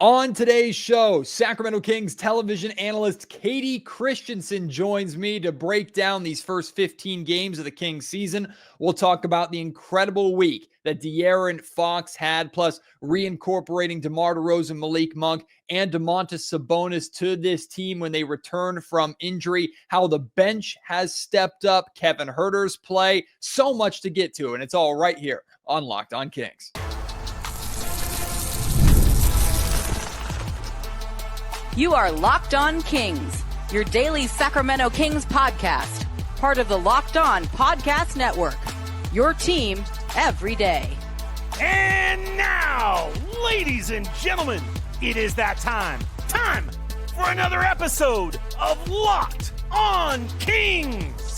On today's show, Sacramento Kings television analyst Kayte Christensen joins me to break down these first 15 games of the Kings season. We'll talk about the incredible week that De'Aaron Fox had, plus reincorporating DeMar DeRozan, Malik Monk, and Domantas Sabonis to this team when they return from injury, how the bench has stepped up, Kevin Huerter's play, so much to get to, and it's all right here on Locked On Kings. You are Locked On Kings, your daily Sacramento Kings podcast, part of the Locked On Podcast Network, your team every day. And now, ladies and gentlemen, it is that time for another episode of Locked On Kings.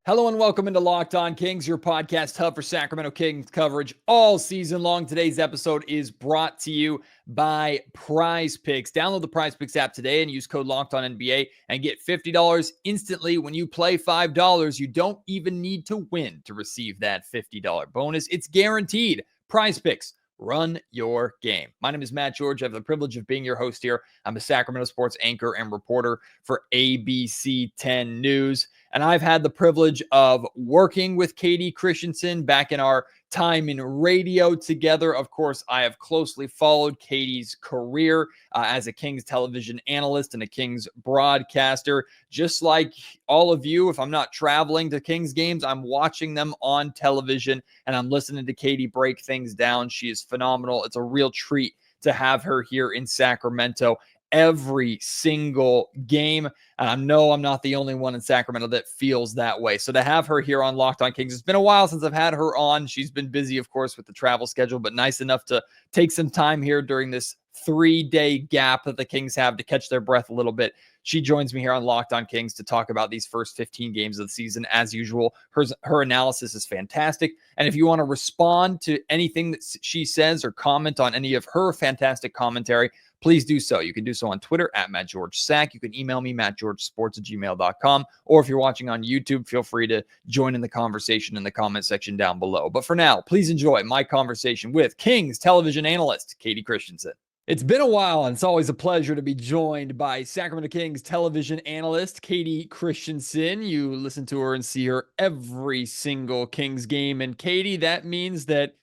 Hello and welcome into Locked On Kings, your podcast hub for Sacramento Kings coverage all season long. Today's episode is brought to you by PrizePicks. Download the PrizePicks app today and use code LOCKEDONNBA and get $50 instantly when you play $5. You don't even need to win to receive that $50 bonus. It's guaranteed. PrizePicks. Run your game. My name is Matt George. I have the privilege of being your host here. I'm a Sacramento sports anchor and reporter for ABC 10 News. And I've had the privilege of working with Kayte Christensen back in our time in radio together. Of course, I have closely followed Kayte's career as a Kings television analyst and a Kings broadcaster. Just like all of you, if I'm not traveling to Kings games, I'm watching them on television and I'm listening to Kayte break things down. She is phenomenal. It's a real treat to have her here in Sacramento every single game. And I know I'm not the only one in Sacramento that feels that way. So to have her here on Locked On Kings, it's been a while since I've had her on. She's been busy, of course, with the travel schedule, but nice enough to take some time here during this 3-day gap that the Kings have to catch their breath a little bit. She joins me here on Locked On Kings to talk about these first 15 games of the season. As usual, her analysis is fantastic. And if you want to respond to anything that she says or comment on any of her fantastic commentary, please do so. You can do so on Twitter at MattGeorgeSac. You can email me, mattgeorgesports@gmail.com. Or if you're watching on YouTube, feel free to join in the conversation in the comment section down below. But for now, please enjoy my conversation with Kings television analyst Kayte Christensen. It's been a while, and it's always a pleasure to be joined by Sacramento Kings television analyst Kayte Christensen. You listen to her and see her every single Kings game. And Kayte, that means that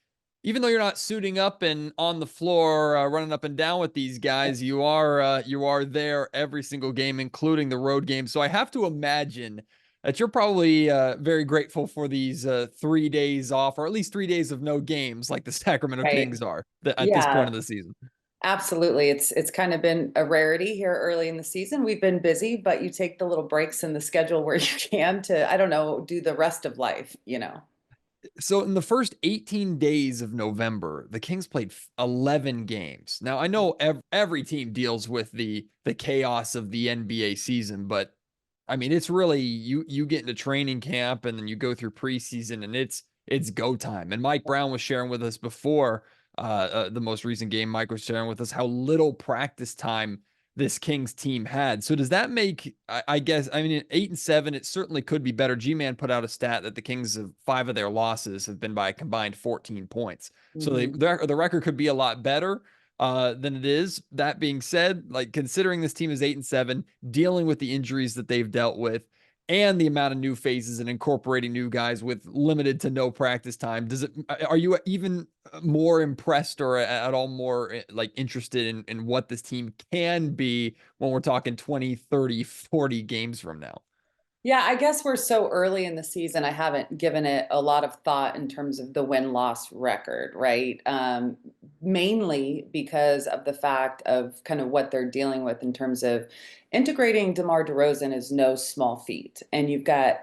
even though you're not suiting up and on the floor running up and down with these guys, you are there every single game, including the road game. So I have to imagine that you're probably very grateful for these 3 days off, or at least 3 days of no games like the Sacramento Kings are at this point of the season. Absolutely. It's kind of been a rarity here early in the season. We've been busy, but you take the little breaks in the schedule where you can to, I don't know, do the rest of life, you know. So in the first 18 days of November, the Kings played 11 games. Now, I know every team deals with the chaos of the NBA season, but I mean, it's really you get into training camp and then you go through preseason and it's go time. And Mike Brown was sharing with us before the most recent game. Mike was sharing with us how little practice time this Kings team had. So does that make, I guess, I mean, 8-7, it certainly could be better. G-Man put out a stat that the Kings, 5 of their losses have been by a combined 14 points. So the record could be a lot better than it is. That being said, like, considering this team is 8-7, dealing with the injuries that they've dealt with and the amount of new faces and incorporating new guys with limited to no practice time, are you even more impressed or at all more like interested in what this team can be when we're talking 20, 30, 40 games from now? Yeah, I guess we're so early in the season. I haven't given it a lot of thought in terms of the win-loss record, right? Mainly because of the fact of kind of what they're dealing with in terms of integrating DeMar DeRozan is no small feat. And you've got,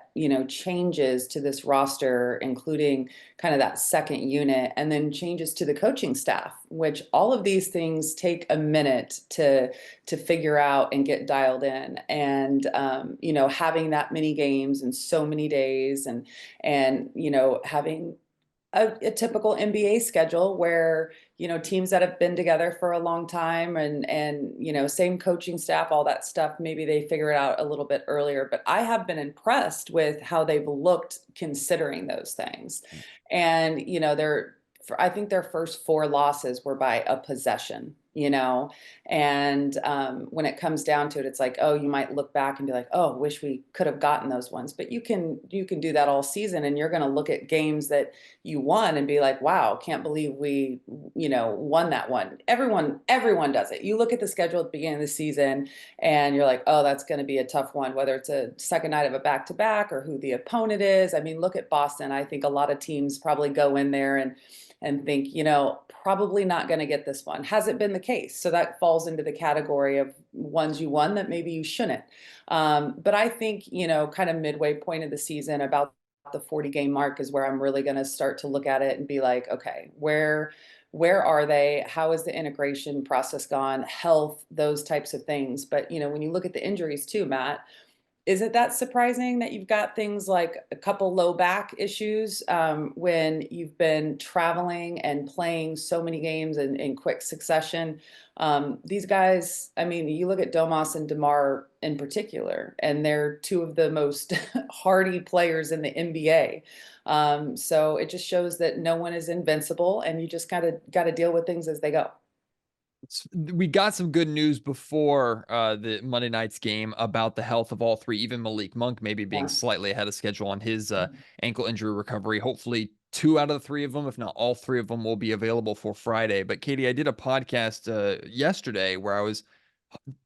changes to this roster, including kind of that second unit, and then changes to the coaching staff, which all of these things take a minute to figure out and get dialed in. And, having that many games in so many days and having a typical NBA schedule where, teams that have been together for a long time and same coaching staff, all that stuff, maybe they figure it out a little bit earlier. But I have been impressed with how they've looked considering those things. And, they're I think their first 4 losses were by a possession, and when it comes down to it, it's like, oh, you might look back and be like, oh, wish we could have gotten those ones. But you can do that all season, and you're going to look at games that you won and be like, wow, can't believe we won that one. Everyone does it. You look at the schedule at the beginning of the season and you're like, oh, that's going to be a tough one, whether it's a second night of a back-to-back or who the opponent is. I mean, look at Boston. I think a lot of teams probably go in there and think, probably not going to get this one. Hasn't been the case. So that falls into the category of ones you won that maybe you shouldn't. But I think, kind of midway point of the season, about the 40 game mark, is where I'm really going to start to look at it and be like, okay, where are they? How is the integration process gone? Health, those types of things. But, when you look at the injuries too, Matt, is it that surprising that you've got things like a couple low back issues when you've been traveling and playing so many games in quick succession? These guys, I mean, you look at Domas and DeMar in particular, and they're 2 of the most hardy players in the NBA. So it just shows that no one is invincible, and you just got to deal with things as they go. We got some good news before the Monday night's game about the health of all 3, even Malik Monk maybe being slightly ahead of schedule on his ankle injury recovery. Hopefully 2 out of the 3 of them, if not all 3 of them, will be available for Friday. But Katie, I did a podcast yesterday where I was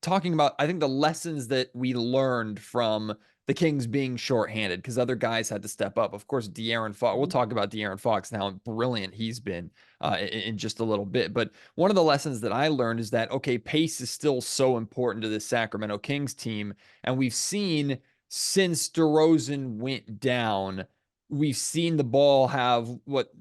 talking about, I think, the lessons that we learned from the Kings being shorthanded because other guys had to step up. Of course, De'Aaron Fox, we'll talk about De'Aaron Fox and how brilliant he's been in just a little bit. But one of the lessons that I learned is that, okay, pace is still so important to this Sacramento Kings team. And we've seen since DeRozan went down, we've seen the ball have what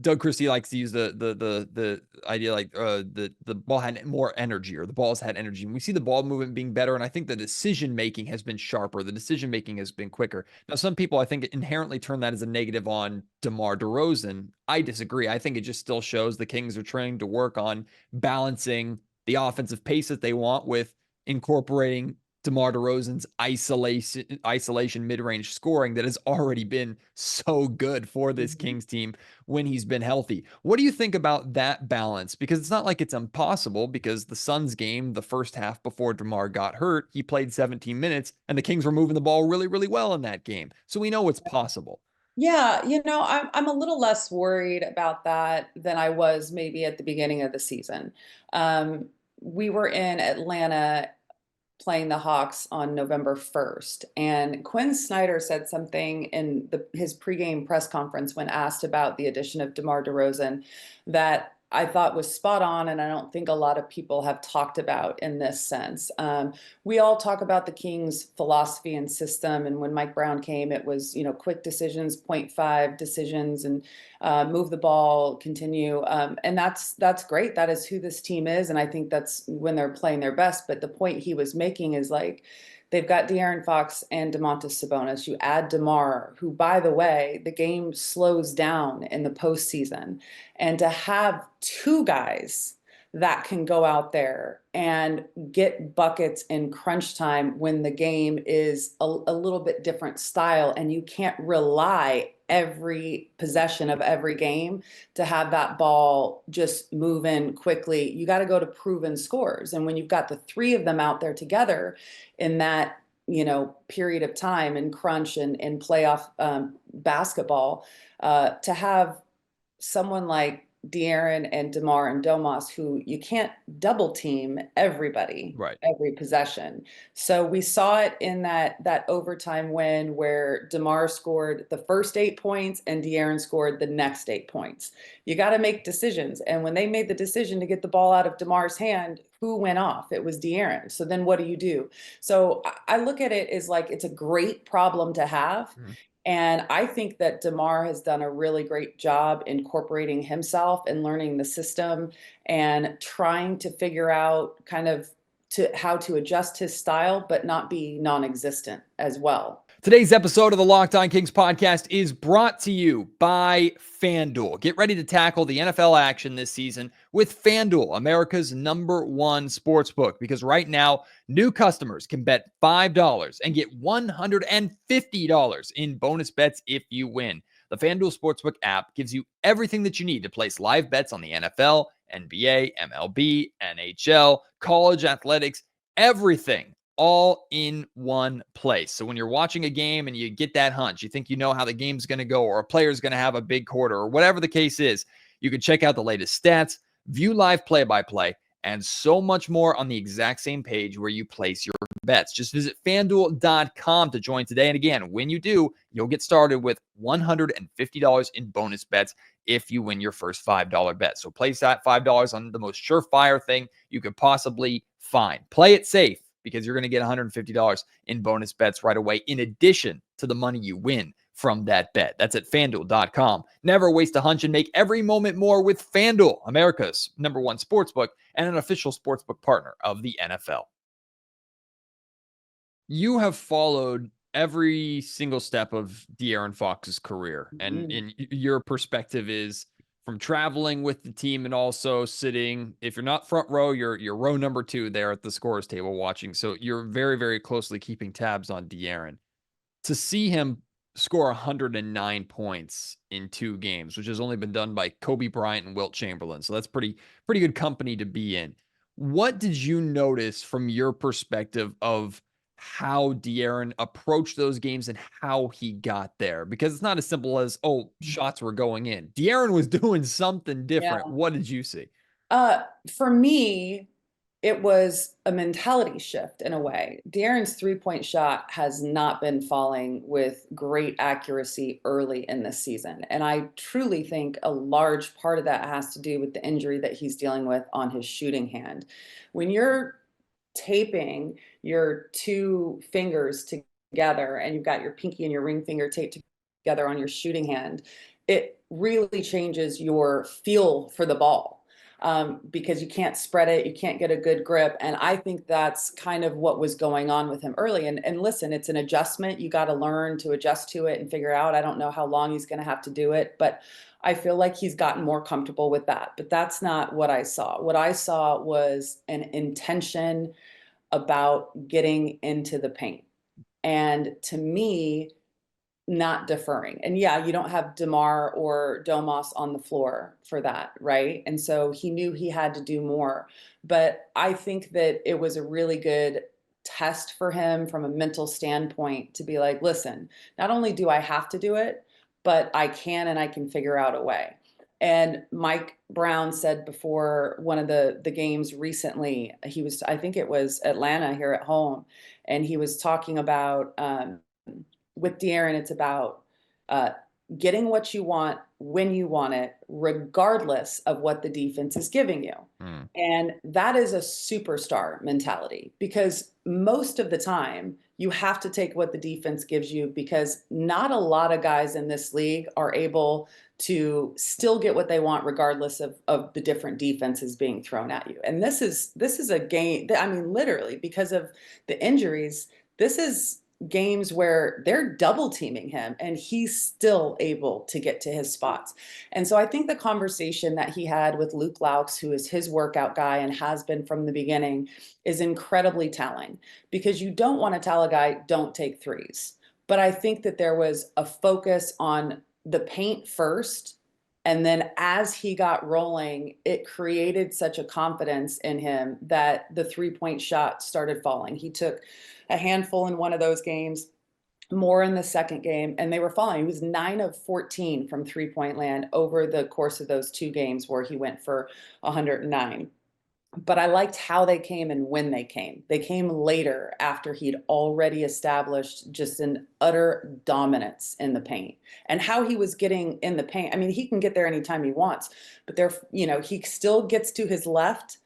Doug Christie likes to use the idea, like the ball had more energy, or the ball's had energy, and we see the ball movement being better. And I think the decision making has been sharper. The decision making has been quicker. Now, some people I think inherently turn that as a negative on DeMar DeRozan. I disagree. I think it just still shows the Kings are trying to work on balancing the offensive pace that they want with incorporating DeMar DeRozan's isolation mid-range scoring that has already been so good for this Kings team when he's been healthy. What do you think about that balance? Because it's not like it's impossible, because the Suns game, the first half before DeMar got hurt, he played 17 minutes and the Kings were moving the ball really, really well in that game. So we know it's possible. Yeah, I'm a little less worried about that than I was maybe at the beginning of the season. We were in Atlanta playing the Hawks on November 1st. And Quinn Snyder said something in his pregame press conference when asked about the addition of DeMar DeRozan that I thought was spot on, and I don't think a lot of people have talked about in this sense. We all talk about the Kings' philosophy and system, and when Mike Brown came, it was quick decisions, 0.5 decisions, and move the ball, continue, and that's great. That is who this team is, and I think that's when they're playing their best. But the point he was making is like, they've got De'Aaron Fox and Domantas Sabonis. You add DeMar, who, by the way, the game slows down in the postseason. And to have 2 guys that can go out there and get buckets in crunch time when the game is a little bit different style, and you can't rely every possession of every game to have that ball just move in quickly. You got to go to proven scores. And when you've got the 3 of them out there together in that, period of time in crunch and playoff basketball, to have someone like De'Aaron and DeMar and Domas, who you can't double team everybody, right, every possession. So we saw it in that overtime win where DeMar scored the first 8 points and De'Aaron scored the next 8 points. You got to make decisions. And when they made the decision to get the ball out of DeMar's hand, who went off? It was De'Aaron. So then what do? So I look at it as like, it's a great problem to have. Mm-hmm. And I think that DeMar has done a really great job incorporating himself and learning the system and trying to figure out kind of how to adjust his style, but not be non-existent as well. Today's episode of the Locked On Kings podcast is brought to you by FanDuel. Get ready to tackle the NFL action this season with FanDuel, America's #1 sportsbook, because right now, new customers can bet $5 and get $150 in bonus bets if you win. The FanDuel Sportsbook app gives you everything that you need to place live bets on the NFL, NBA, MLB, NHL, college athletics, everything all in one place. So when you're watching a game and you get that hunch, you think you know how the game's going to go, or a player's going to have a big quarter, or whatever the case is, you can check out the latest stats, view live play-by-play, and so much more on the exact same page where you place your bets. Just visit FanDuel.com to join today. And again, when you do, you'll get started with $150 in bonus bets if you win your first $5 bet. So place that $5 on the most surefire thing you could possibly find. Play it safe, because you're going to get $150 in bonus bets right away, in addition to the money you win from that bet. That's at FanDuel.com. Never waste a hunch and make every moment more with FanDuel, America's #1 sportsbook and an official sportsbook partner of the NFL. You have followed every single step of De'Aaron Fox's career, and in your perspective is from traveling with the team and also sitting, if you're not front row, you're row number 2 there at the scorer's table watching. So you're very, very closely keeping tabs on De'Aaron. To see him score 109 points in 2 games, which has only been done by Kobe Bryant and Wilt Chamberlain. So that's pretty good company to be in. What did you notice from your perspective of how De'Aaron approached those games and how he got there? Because it's not as simple as, oh, shots were going in. De'Aaron was doing something different. Yeah. What did you see? For me, it was a mentality shift in a way. De'Aaron's three-point shot has not been falling with great accuracy early in this season. And I truly think a large part of that has to do with the injury that he's dealing with on his shooting hand. When you're taping your 2 fingers together and you've got your pinky and your ring finger taped together on your shooting hand, it really changes your feel for the ball. Because you can't spread it, you can't get a good grip. And I think that's kind of what was going on with him early. And listen, it's an adjustment. You got to learn to adjust to it and figure out. I don't know how long he's going to have to do it, but I feel like he's gotten more comfortable with that. But that's not what I saw. What I saw was an intention about getting into the paint. And to me, not deferring. And yeah, you don't have DeMar or Domas on the floor for that, right? And so he knew he had to do more. But I think that it was a really good test for him from a mental standpoint to be like, listen, not only do I have to do it, but I can, and I can figure out a way. And Mike Brown said before one of the games recently, I think it was Atlanta here at home, and he was talking about, with De'Aaron, it's about getting what you want when you want it, regardless of what the defense is giving you. And that is a superstar mentality, because most of the time you have to take what the defense gives you, because not a lot of guys in this league are able to still get what they want regardless of the different defenses being thrown at you. And this is a game, I mean, literally, because of the injuries, this is games where they're double teaming him and he's still able to get to his spots. And so I think the conversation that he had with Luke Laux, who is his workout guy and has been from the beginning, is incredibly telling, because you don't want to tell a guy, don't take threes. But I think that there was a focus on the paint first. And then as he got rolling, it created such a confidence in him that the three-point shot started falling. He took a handful in one of those games, more in the second game, and they were falling. He was 9 of 14 from three-point land over the course of those 2 games where he went for 109. But I liked how they came and when they came. They came later, after he'd already established just an utter dominance in the paint. And how he was getting in the paint, I mean, he can get there anytime he wants, but he still gets to his left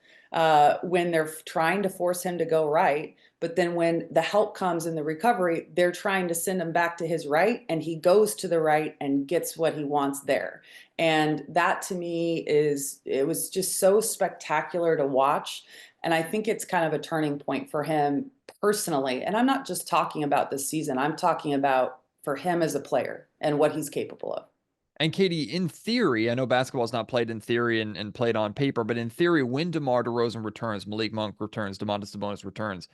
when they're trying to force him to go right. But then when the help comes in the recovery, they're trying to send him back to his right, and he goes to the right and gets what he wants there. And that, to me, it was just so spectacular to watch. And I think it's kind of a turning point for him personally. And I'm not just talking about this season. I'm talking about for him as a player and what he's capable of. And Katie, in theory, I know basketball is not played in theory and played on paper, but in theory, when DeMar DeRozan returns, Malik Monk returns, Domantas Sabonis returns,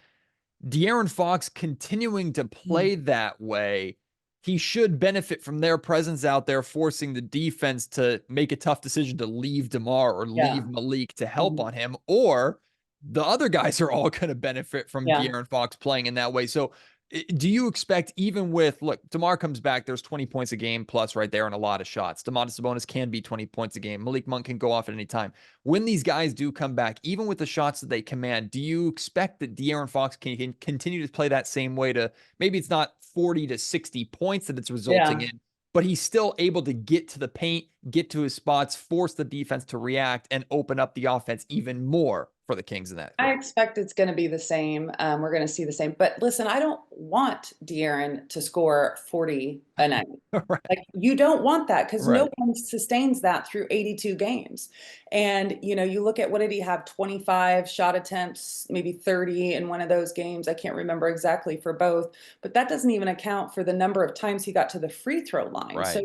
De'Aaron Fox continuing to play that way he should benefit from their presence out there, forcing the defense to make a tough decision to leave DeMar or leave Malik to help on him, or the other guys are all going to benefit from De'Aaron Fox playing in that way. So do you expect, even with, look, DeMar comes back, there's 20 points a game plus right there and a lot of shots. Domantas Sabonis can be 20 points a game. Malik Monk can go off at any time. When these guys do come back, even with the shots that they command, do you expect that De'Aaron Fox can continue to play that same way to, maybe it's not 40 to 60 points that it's resulting in, but he's still able to get to the paint, get to his spots, force the defense to react, and open up the offense even more for the Kings in that? I expect it's going to be the same. We're going to see the same. But listen, I don't want De'Aaron to score 40 a night. Right. Like, you don't want that, because no one sustains that through 82 games. And, you look at, what did he have? 25 shot attempts, maybe 30 in one of those games. I can't remember exactly for both, but that doesn't even account for the number of times he got to the free throw line. Right. So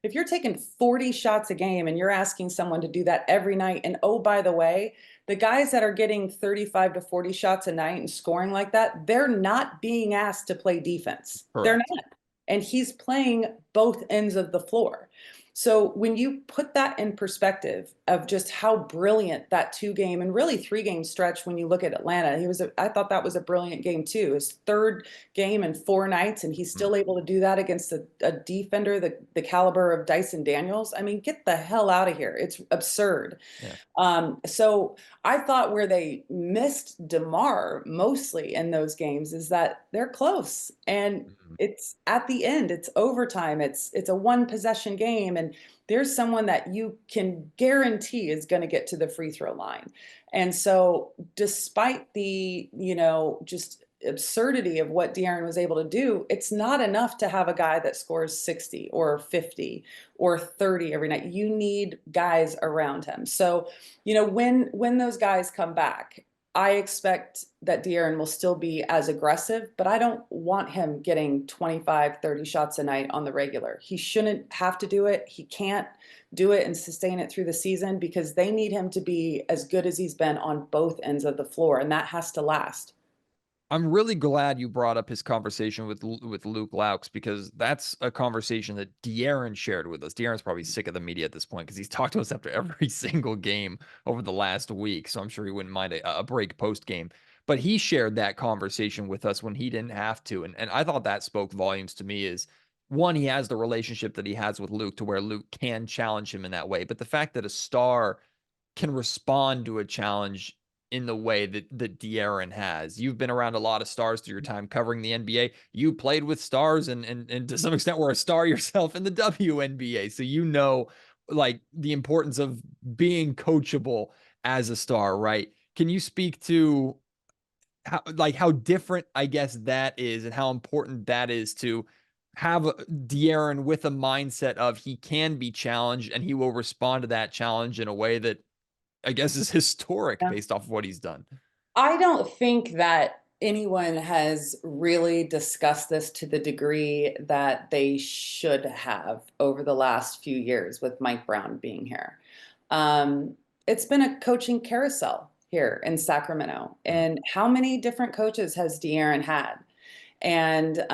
if you're taking 40 shots a game and you're asking someone to do that every night, and oh, by the way, the guys that are getting 35 to 40 shots a night and scoring like that, they're not being asked to play defense. Correct. They're not. And he's playing both ends of the floor. So when you put that in perspective of just how brilliant that 2-game and really 3-game stretch, when you look at Atlanta, I thought that was a brilliant game too. His 3rd game in 4 nights, and he's still able to do that against a defender the caliber of Dyson Daniels. I mean, get the hell out of here. It's absurd. So I thought where they missed DeMar mostly in those games is that they're close, and it's at the end, it's overtime, it's a 1-possession game, and there's someone that you can guarantee is going to get to the free throw line. And so despite the, just absurdity of what De'Aaron was able to do, it's not enough to have a guy that scores 60 or 50 or 30 every night. You need guys around him. So, when those guys come back, I expect that De'Aaron will still be as aggressive, but I don't want him getting 25, 30 shots a night on the regular. He shouldn't have to do it. He can't do it and sustain it through the season, because they need him to be as good as he's been on both ends of the floor, and that has to last. I'm really glad you brought up his conversation with Luke Laux, because that's a conversation that De'Aaron shared with us. De'Aaron's probably sick of the media at this point, because he's talked to us after every single game over the last week. So I'm sure he wouldn't mind a break post game. But he shared that conversation with us when he didn't have to. And I thought that spoke volumes to me. Is one, he has the relationship that he has with Luke, to where Luke can challenge him in that way. But the fact that a star can respond to a challenge in the way that De'Aaron has. You've been around a lot of stars through your time covering the NBA. You played with stars and to some extent were a star yourself in the WNBA. So like the importance of being coachable as a star, right? Can you speak to how different, I guess, that is, and how important that is to have De'Aaron with a mindset of he can be challenged and he will respond to that challenge in a way that I guess is historic based off of what he's done? I don't think that anyone has really discussed this to the degree that they should have over the last few years with Mike Brown being here. It's been a coaching carousel here in Sacramento. And how many different coaches has De'Aaron had? And,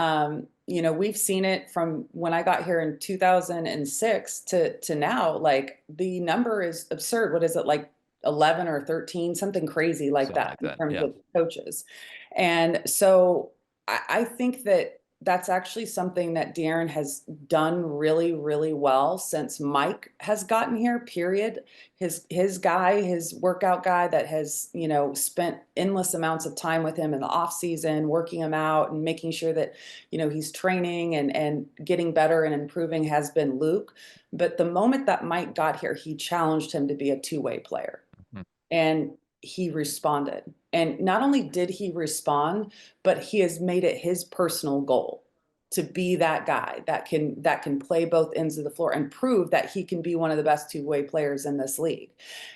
we've seen it from when I got here in 2006 to now. Like, the number is absurd. What is it, like 11 or 13, something crazy like that in terms of coaches. And so I think that that's actually something that De'Aaron has done really, really well since Mike has gotten here, period. His workout guy that has, spent endless amounts of time with him in the off season, working him out and making sure that, he's training and getting better and improving, has been Luke. But the moment that Mike got here, he challenged him to be a two-way player. And he responded. And not only did he respond, but he has made it his personal goal to be that guy that can play both ends of the floor and prove that he can be one of the best two-way players in this league.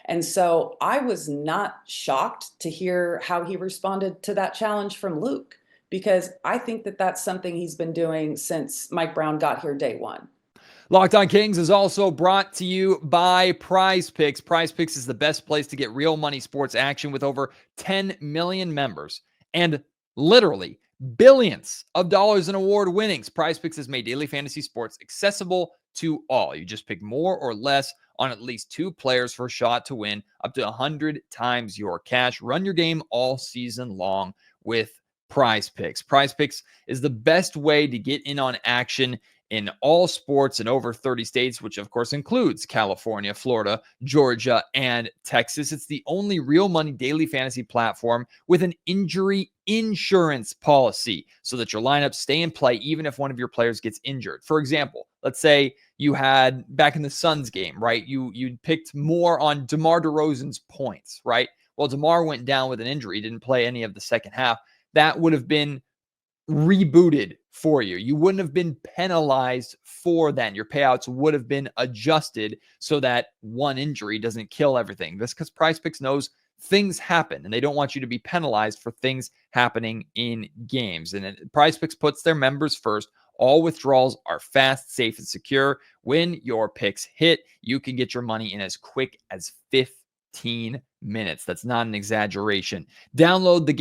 And so I was not shocked to hear how he responded to that challenge from Luke, because I think that that's something he's been doing since Mike Brown got here day one. Locked On Kings is also brought to you by PrizePicks. PrizePicks is the best place to get real money sports action with over 10 million members and literally billions of dollars in award winnings. PrizePicks has made daily fantasy sports accessible to all. You just pick more or less on at least 2 players for a shot to win up to 100 times your cash. Run your game all season long with PrizePicks. PrizePicks is the best way to get in on action in all sports in over 30 states, which of course includes California, Florida, Georgia, and Texas. It's the only real money daily fantasy platform with an injury insurance policy so that your lineups stay in play even if one of your players gets injured. For example, let's say you had back in the Suns game, right? You picked more on DeMar DeRozan's points, right? Well, DeMar went down with an injury, didn't play any of the second half. That would have been rebooted for you. You wouldn't have been penalized for that. Your payouts would have been adjusted so that one injury doesn't kill everything. That's because PrizePicks knows things happen and they don't want you to be penalized for things happening in games. And PrizePicks puts their members first. All withdrawals are fast, safe, and secure. When your picks hit, you can get your money in as quick as 15 minutes. That's not an exaggeration. Download the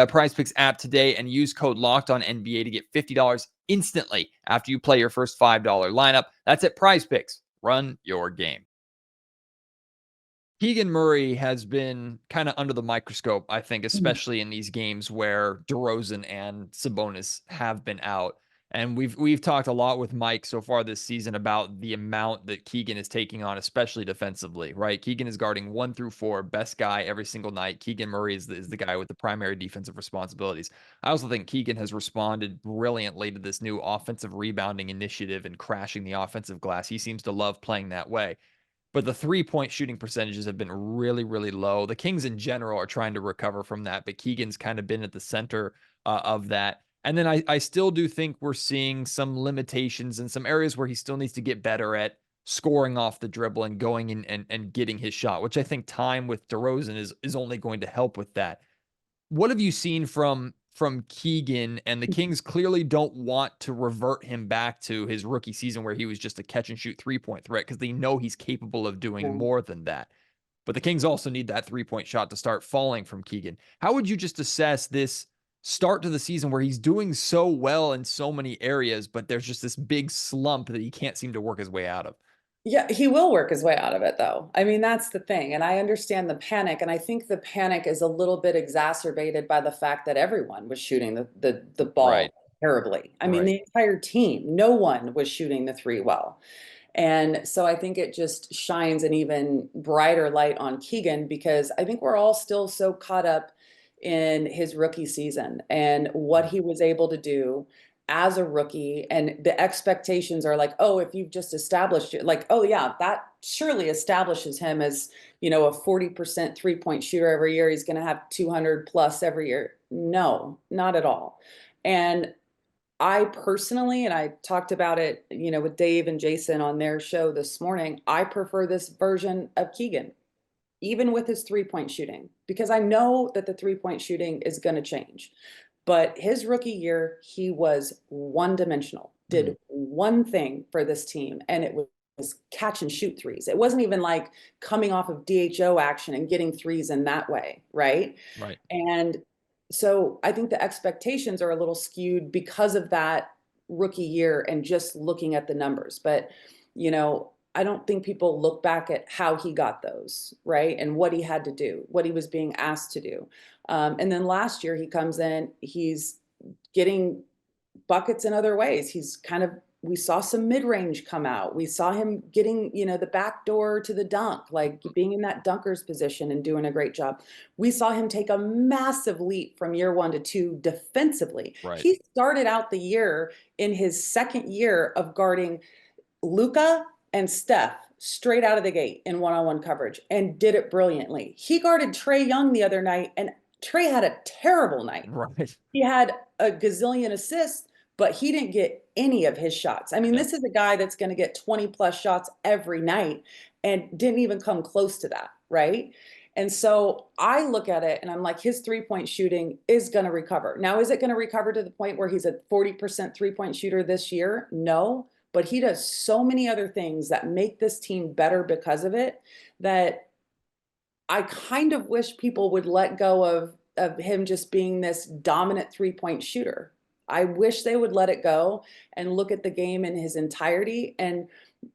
PrizePicks app today and use code LOCKEDONNBA to get $50 instantly after you play your first $5 lineup. That's at PrizePicks. Run your game. Keegan Murray has been kind of under the microscope, I think, especially in these games where DeRozan and Sabonis have been out. And we've talked a lot with Mike so far this season about the amount that Keegan is taking on, especially defensively, right? Keegan is guarding 1 through 4, best guy every single night. Keegan Murray is the guy with the primary defensive responsibilities. I also think Keegan has responded brilliantly to this new offensive rebounding initiative and crashing the offensive glass. He seems to love playing that way. But the 3-point shooting percentages have been really, really low. The Kings in general are trying to recover from that, but Keegan's kind of been at the center of that. And then I still do think we're seeing some limitations in some areas where he still needs to get better at scoring off the dribble and going in and getting his shot, which I think time with DeRozan is only going to help with that. What have you seen from Keegan? And the Kings clearly don't want to revert him back to his rookie season where he was just a catch and shoot 3-point threat because they know he's capable of doing more than that. But the Kings also need that 3-point shot to start falling from Keegan. How would you just assess this start to the season where he's doing so well in so many areas, but there's just this big slump that he can't seem to work his way out of? Yeah, he will work his way out of it, though. I mean, that's the thing. And I understand the panic. And I think the panic is a little bit exacerbated by the fact that everyone was shooting the ball terribly. I mean, the entire team, no one was shooting the 3 well. And so I think it just shines an even brighter light on Keegan because I think we're all still so caught up in his rookie season and what he was able to do as a rookie. And the expectations are like, oh, if you've just established it, like, oh yeah, that surely establishes him as, a 40% 3-point shooter every year. He's going to have 200 plus every year. No, not at all. And I personally, and I talked about it, with Dave and Jason on their show this morning, I prefer this version of Keegan, even with his 3-point shooting, because I know that the 3-point shooting is going to change. But his rookie year, he was one-dimensional, did one thing for this team, and it was catch and shoot threes. It wasn't even like coming off of DHO action and getting threes in that way, right? Right. And so I think the expectations are a little skewed because of that rookie year and just looking at the numbers. But, I don't think people look back at how he got those, right? And what he had to do, what he was being asked to do. And then last year he comes in, he's getting buckets in other ways. We saw some mid-range come out. We saw him getting, the back door to the dunk, like being in that dunker's position and doing a great job. We saw him take a massive leap from year 1 to 2 defensively. Right. He started out the year in his second year of guarding Luka and Steph straight out of the gate in one-on-one coverage and did it brilliantly. He guarded Trae Young the other night, and Trae had a terrible night. Right. He had a gazillion assists, but he didn't get any of his shots. I mean, this is a guy that's going to get 20 plus shots every night and didn't even come close to that, right? And so I look at it and I'm like, his 3-point shooting is going to recover. Now, is it going to recover to the point where he's a 40% 3-point shooter this year? No. But he does so many other things that make this team better because of it that I kind of wish people would let go of of him just being this dominant 3-point shooter. I wish they would let it go and look at the game in his entirety, and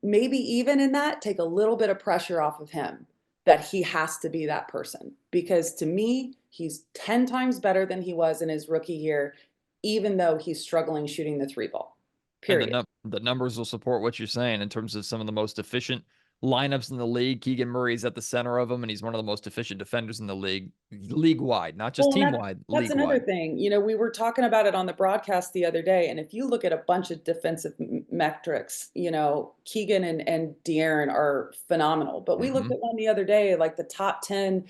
maybe even in that, take a little bit of pressure off of him that he has to be that person. Because to me, he's 10 times better than he was in his rookie year, even though he's struggling shooting the 3-ball. And Period. the numbers will support what you're saying in terms of some of the most efficient lineups in the league. Keegan Murray is at the center of them, and he's one of the most efficient defenders in the league wide, not just Well, team wide, that's league another wide. thing. We were talking about it on the broadcast the other day, and if you look at a bunch of defensive metrics, Keegan and De'Aaron are phenomenal. But we looked at one the other day, like the top 10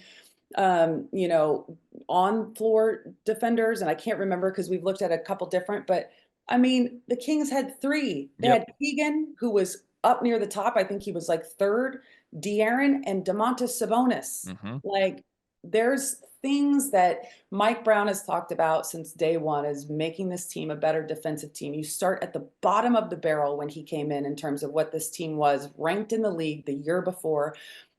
on floor defenders, and I can't remember because we've looked at a couple different, but I mean, the Kings had 3. They had Keegan, who was up near the top. I think he was like 3rd, De'Aaron, and Domantas Sabonis. Like, there's things that Mike Brown has talked about since day one, is making this team a better defensive team. You start at the bottom of the barrel when he came in terms of what this team was ranked in the league the year before.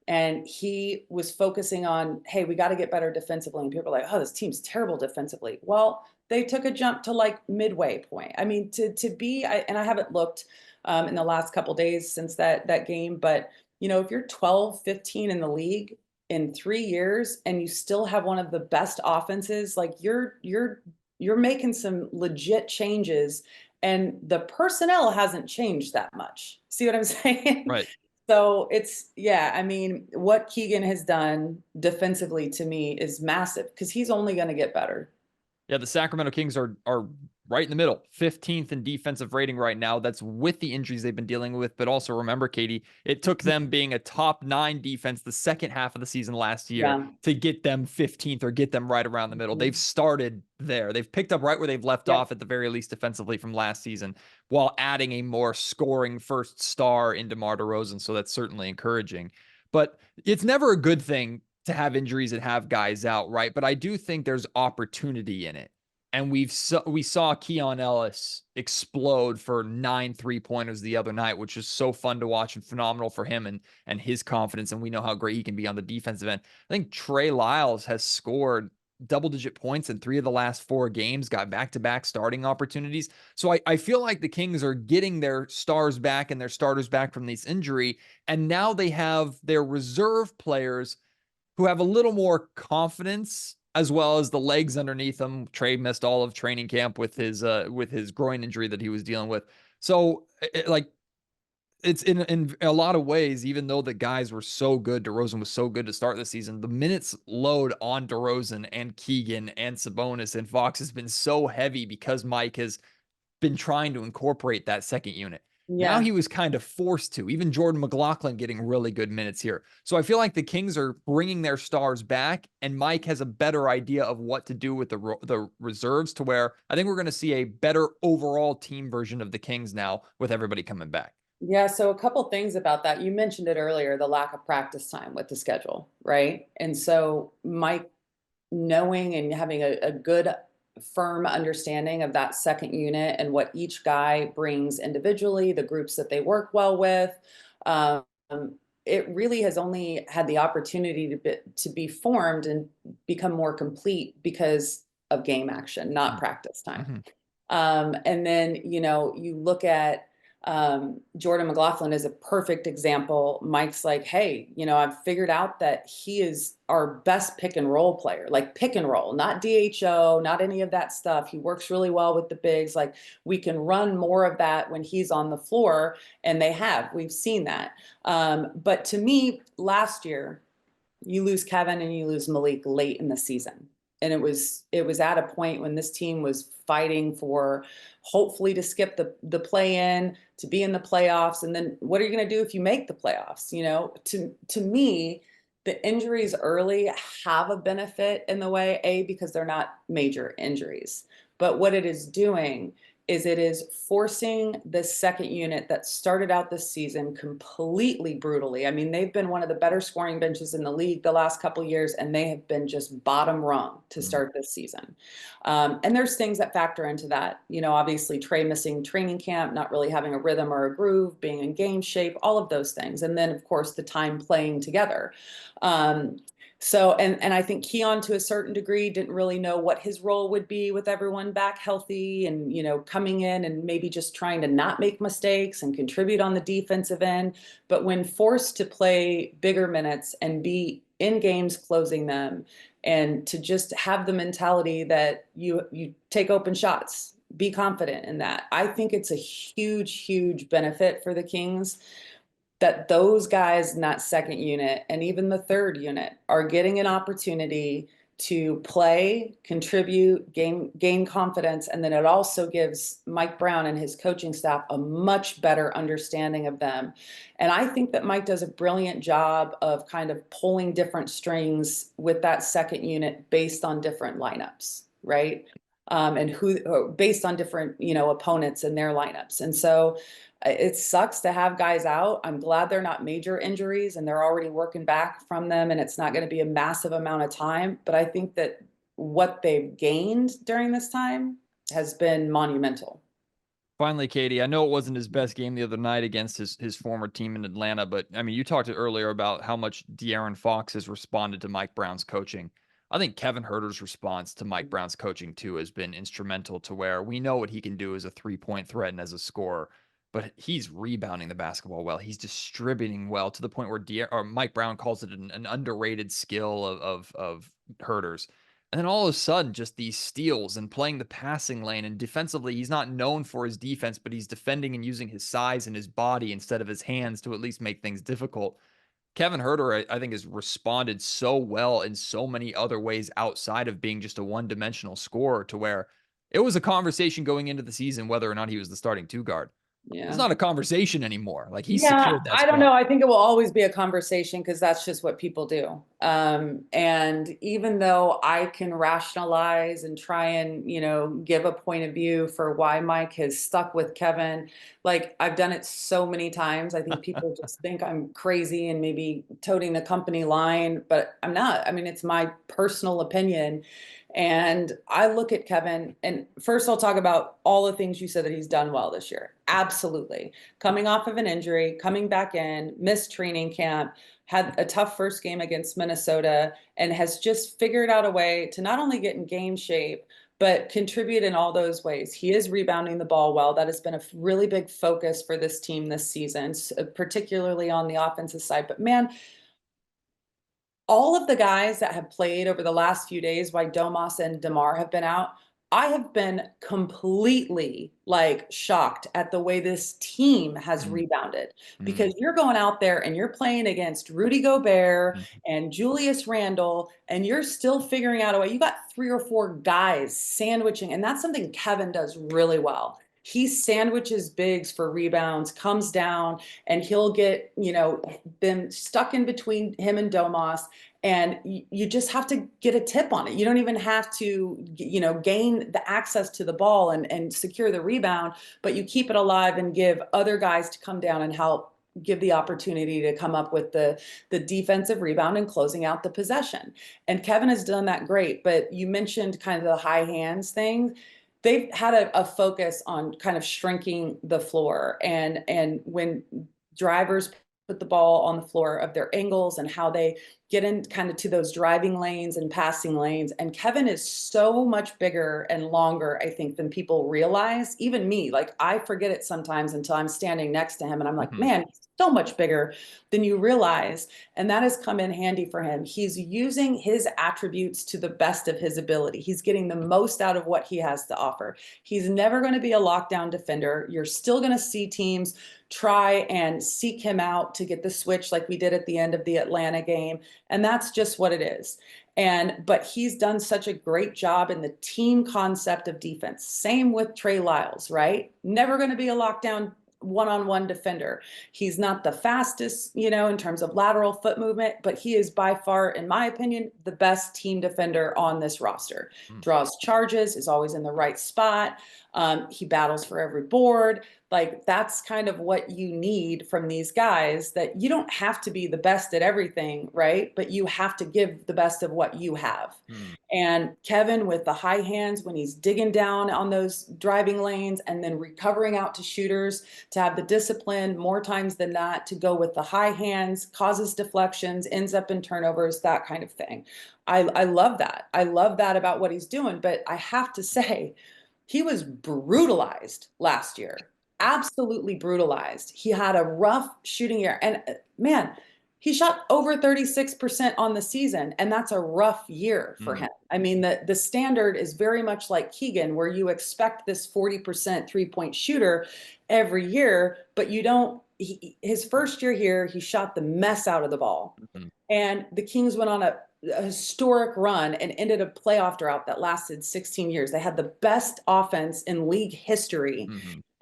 And he was focusing on, hey, we got to get better defensively. And people are like, oh, this team's terrible defensively. Well, they took a jump to like midway point. I mean, to be, and I haven't looked in the last couple of days since that game, but if you're 12, 15 in the league in 3 years and you still have one of the best offenses, like you're making some legit changes, and the personnel hasn't changed that much. See what I'm saying? Right. So I mean, what Keegan has done defensively to me is massive, because he's only going to get better. Yeah, the Sacramento Kings are right in the middle, 15th in defensive rating right now. That's with the injuries they've been dealing with. But also remember, Katie, it took them being a top 9 defense the second half of the season last year to get them 15th or get them right around the middle. They've started there. They've picked up right where they've left off at the very least defensively from last season, while adding a more scoring first star in DeMar DeRozan. So that's certainly encouraging. But it's never a good thing to have injuries and have guys out, right? But I do think there's opportunity in it. And we saw Keon Ellis explode for 9 3-pointers the other night, which is so fun to watch and phenomenal for him and his confidence. And we know how great he can be on the defensive end. I think Trey Lyles has scored double-digit points in 3 of the last 4 games, got back-to-back starting opportunities. So I feel like the Kings are getting their stars back and their starters back from this injury. And now they have their reserve players who have a little more confidence, as well as the legs underneath him. Trey missed all of training camp with his groin injury that he was dealing with. So it's in a lot of ways, even though the guys were so good, DeRozan was so good to start the season, the minutes load on DeRozan and Keegan and Sabonis and Fox has been so heavy because Mike has been trying to incorporate that second unit. Now he was kind of forced to. Even Jordan McLaughlin getting really good minutes here. So I feel like the Kings are bringing their stars back, and Mike has a better idea of what to do with the reserves, to where I think we're going to see a better overall team version of the Kings now with everybody coming back. Yeah, so a couple things about that. You mentioned it earlier, the lack of practice time with the schedule, right? And so Mike, knowing and having a good firm understanding of that second unit and what each guy brings individually, the groups that they work well with, it really has only had the opportunity to be formed and become more complete because of game action, not practice time. And then, you look at Jordan McLaughlin is a perfect example. Mike's like, hey, I've figured out that he is our best pick and roll player, like pick and roll, not DHO, not any of that stuff. He works really well with the bigs. Like, we can run more of that when he's on the floor, and we've seen that. But to me, last year, you lose Kevin and you lose Malik late in the season. And it was at a point when this team was fighting for, hopefully, to skip the play-in, to be in the playoffs. And then what are you going to do if you make the playoffs? To me, the injuries early have a benefit in the way, because they're not major injuries. But what it is doing is it is forcing the second unit that started out this season completely brutally. I mean, they've been one of the better scoring benches in the league the last couple of years, and they have been just bottom rung to start this season. And there's things that factor into that. Obviously Trey missing training camp, not really having a rhythm or a groove, being in game shape, all of those things. And then, of course, the time playing together. So, and I think Keon, to a certain degree, didn't really know what his role would be with everyone back healthy and, coming in and maybe just trying to not make mistakes and contribute on the defensive end. But when forced to play bigger minutes and be in games closing them, and to just have the mentality that you take open shots, be confident in that. I think it's a huge, huge benefit for the Kings that those guys in that second unit and even the third unit are getting an opportunity to play, contribute, gain confidence. And then it also gives Mike Brown and his coaching staff a much better understanding of them. And I think that Mike does a brilliant job of kind of pulling different strings with that second unit based on different lineups, right? And who based on different, opponents and their lineups. And so it sucks to have guys out. I'm glad they're not major injuries and they're already working back from them, and it's not going to be a massive amount of time. But I think that what they've gained during this time has been monumental. Finally, Katie, I know it wasn't his best game the other night against his former team in Atlanta, but I mean, you talked earlier about how much De'Aaron Fox has responded to Mike Brown's coaching. I think Kevin Huerter's response to Mike Brown's coaching too has been instrumental to where we know what he can do as a 3-point threat and as a scorer, but he's rebounding the basketball well. He's distributing well to the point where Mike Brown calls it an underrated skill of Huerter's. And then all of a sudden, just these steals and playing the passing lane. And defensively, he's not known for his defense, but he's defending and using his size and his body instead of his hands to at least make things difficult. Kevin Huerter, I think, has responded so well in so many other ways outside of being just a one-dimensional scorer to where it was a conversation going into the season whether or not he was the starting two guard. Yeah. It's not a conversation anymore. Like he's Yeah, secured that I don't spot. know. I think it will always be a conversation because that's just what people do. And even though I can rationalize and try and, give a point of view for why Mike has stuck with Kevin, like I've done it so many times. I think people just think I'm crazy and maybe toting the company line, but I'm not. I mean, it's my personal opinion. And I look at Kevin, and first I'll talk about all the things you said that he's done well this year. Absolutely. Coming off of an injury, coming back in, missed training camp, had a tough first game against Minnesota, and has just figured out a way to not only get in game shape, but contribute in all those ways. He is rebounding the ball well. That has been a really big focus for this team this season, particularly on the offensive side. But man, all of the guys that have played over the last few days, why Domas and DeMar have been out, I have been completely shocked at the way this team has rebounded, because you're going out there and you're playing against Rudy Gobert and Julius Randle, and you're still figuring out a way. You got 3 or 4 guys sandwiching, and that's something Kevin does really well. He sandwiches bigs for rebounds, comes down, and he'll get, them stuck in between him and Domas. And you just have to get a tip on it. You don't even have to, gain the access to the ball and secure the rebound, but you keep it alive and give other guys to come down and help give the opportunity to come up with the defensive rebound and closing out the possession. And Kevin has done that great. But you mentioned kind of the high hands thing. They've had a focus on kind of shrinking the floor, and when drivers put the ball on the floor of their angles and how they get in kind of to those driving lanes and passing lanes. And Kevin is so much bigger and longer, I think, than people realize. Even me, I forget it sometimes until I'm standing next to him and I'm like, man, he's so much bigger than you realize. And that has come in handy for him. He's using his attributes to the best of his ability. He's getting the most out of what he has to offer. He's never going to be a lockdown defender. You're still going to see teams try and seek him out to get the switch like we did at the end of the Atlanta game. And that's just what it is. But he's done such a great job in the team concept of defense. Same with Trey Lyles, right? Never going to be a lockdown one-on-one defender. He's not the fastest, in terms of lateral foot movement, but he is by far, in my opinion, the best team defender on this roster. Draws charges, is always in the right spot. He battles for every board. That's kind of what you need from these guys, that you don't have to be the best at everything, right? But you have to give the best of what you have. And Kevin with the high hands when he's digging down on those driving lanes and then recovering out to shooters, to have the discipline more times than not to go with the high hands, causes deflections, ends up in turnovers, that kind of thing. I love that. I love that about what he's doing. But I have to say, he was brutalized last year. Absolutely brutalized. He had a rough shooting year. And man, he shot over 36% on the season, and that's a rough year for him. I mean, the standard is very much like Keegan, where you expect this 40% three-point shooter every year, but you don't. His first year here, he shot the mess out of the ball. And the Kings went on a historic run and ended a playoff drought that lasted 16 years. They had the best offense in league history.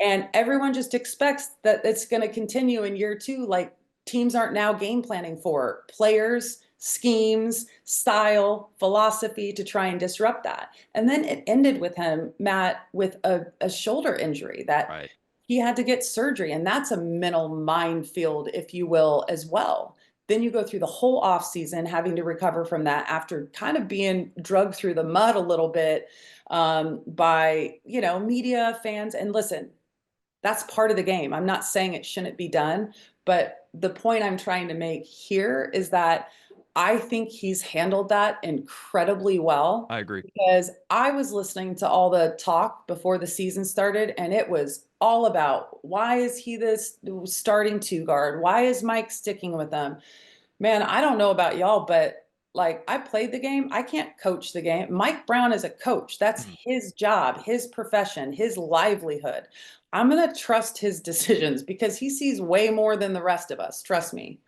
And everyone just expects that it's going to continue in year two. Like, teams aren't now game planning for players, schemes, style, philosophy to try and disrupt that. And then it ended with him, Matt, with a shoulder injury that he had to get surgery. And that's a mental minefield, if you will, as well. Then you go through the whole offseason having to recover from that after kind of being drugged through the mud a little bit by, media, fans. And listen, that's part of the game. I'm not saying it shouldn't be done, but the point I'm trying to make here is that I think he's handled that incredibly well. I agree. Because I was listening to all the talk before the season started, and it was all about, why is he this starting two guard? Why is Mike sticking with them? Man, I don't know about y'all, but I played the game. I can't coach the game. Mike Brown is a coach. That's his job, his profession, his livelihood. I'm going to trust his decisions because he sees way more than the rest of us. Trust me.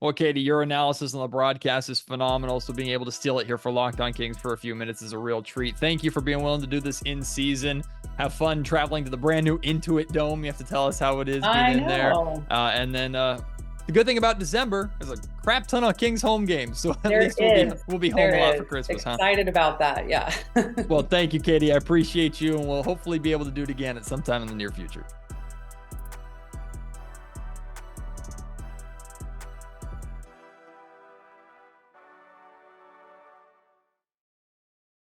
Well, Kayte, your analysis on the broadcast is phenomenal. So being able to steal it here for Locked On Kings for a few minutes is a real treat. Thank you for being willing to do this in season. Have fun traveling to the brand new Intuit Dome. You have to tell us how it is being in there. And then the good thing about December is a crap ton of Kings home games. So at least we'll be home a lot for Christmas. Excited about that. Yeah. Well, thank you, Kayte. I appreciate you. And we'll hopefully be able to do it again at some time in the near future.